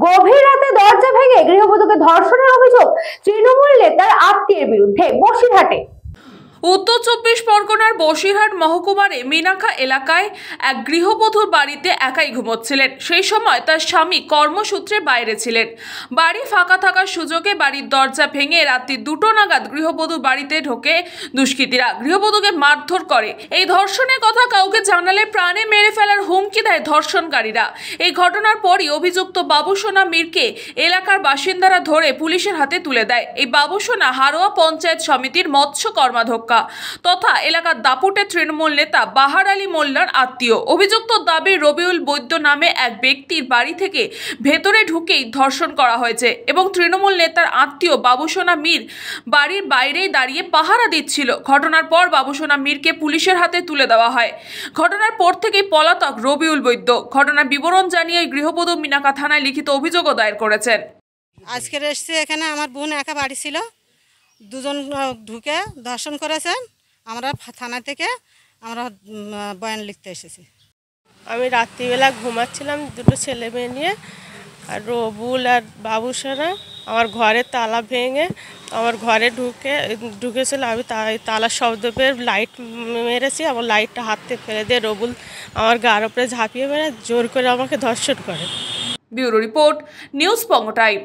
গভীর রাতে দরজা ভেঙে গৃহবধূকে ধর্ষণের অভিযোগ তৃণমূল নেতার আত্মীয়ের বিরুদ্ধে বসিরহাটে। উত্তর 24 পরগনার বসিরহাট মহকুমারে মিনাখা এলাকায় এক গৃহবধূর বাড়িতে একাই ঘুমোচ্ছিলেন। সেই সময় তার স্বামী কর্মসূত্রে বাইরে ছিলেন। বাড়ি ফাঁকা থাকার সুযোগে বাড়ির দরজা ভেঙে রাত্রি 2টো নাগাদ গৃহবধূর বাড়িতে ঢোকে দুষ্কৃতীরা। গৃহবধূকে মারধর করে। এই ধর্ষণের কথা কাউকে জানালে প্রাণে মেরে ফেলার হুমকি দেয় ধর্ষণকারীরা। এই ঘটনার পরই অভিযুক্ত বাবুসোনা মীরকে এলাকার বাসিন্দারা ধরে পুলিশের হাতে তুলে দেয়। এই বাবুসোনা হারোয়া পঞ্চায়েত সমিতির মৎস্য কর্মাধ্যক্ষ তথা এলাকার দাপুটে তৃণমূল নেতা বাহার আলী মোল্লার আত্মীয়। অভিযুক্ত দাবি রবিউল বৈদ্য নামে এক ব্যক্তির বাড়ি থেকে ভেতরে ঢুকেই ধর্ষণ করা হয়েছে এবং তৃণমূল নেতার আত্মীয় বাবুসোনা মীর বাড়ির বাইরেই দাঁড়িয়ে পাহারা দিচ্ছিল। ঘটনার পর বাবুসোনা মীরকে পুলিশের হাতে তুলে দেওয়া হয়। ঘটনার পর থেকেই পলাতক রবিউল বৈদ্য। ঘটনার বিবরণ জানিয়ে গৃহবধূ মিনাখা থানায় লিখিত অভিযোগও দায়ের করেছেন। আজকে এসছে এখানে, আমার বোন একা বাড়ি ছিল, দুজন ঢুকে ধর্ষণ করেছে। আমরা থানা থেকে আমরা বয়ান লিখতে এসেছি। আমি রাত্রিবেলা ঘুমাচ্ছিলাম দুটো ছেলে মেয়ে নিয়ে, আর রবুল আর বাবুসোনা আমার ঘরে তালা ভেঙে আমার ঘরে ঢুকেছিল। আমি তালার শব্দ পেয়ে লাইট মেরেছি এবং লাইটটা হাত থেকে ফেলে দিয়ে রবুল আমার গার উপরে ঝাঁপিয়ে মেরে জোর করে আমাকে ধর্ষণ করে। ব্যুরো রিপোর্ট, নিউজ পঙ্গ টাইম।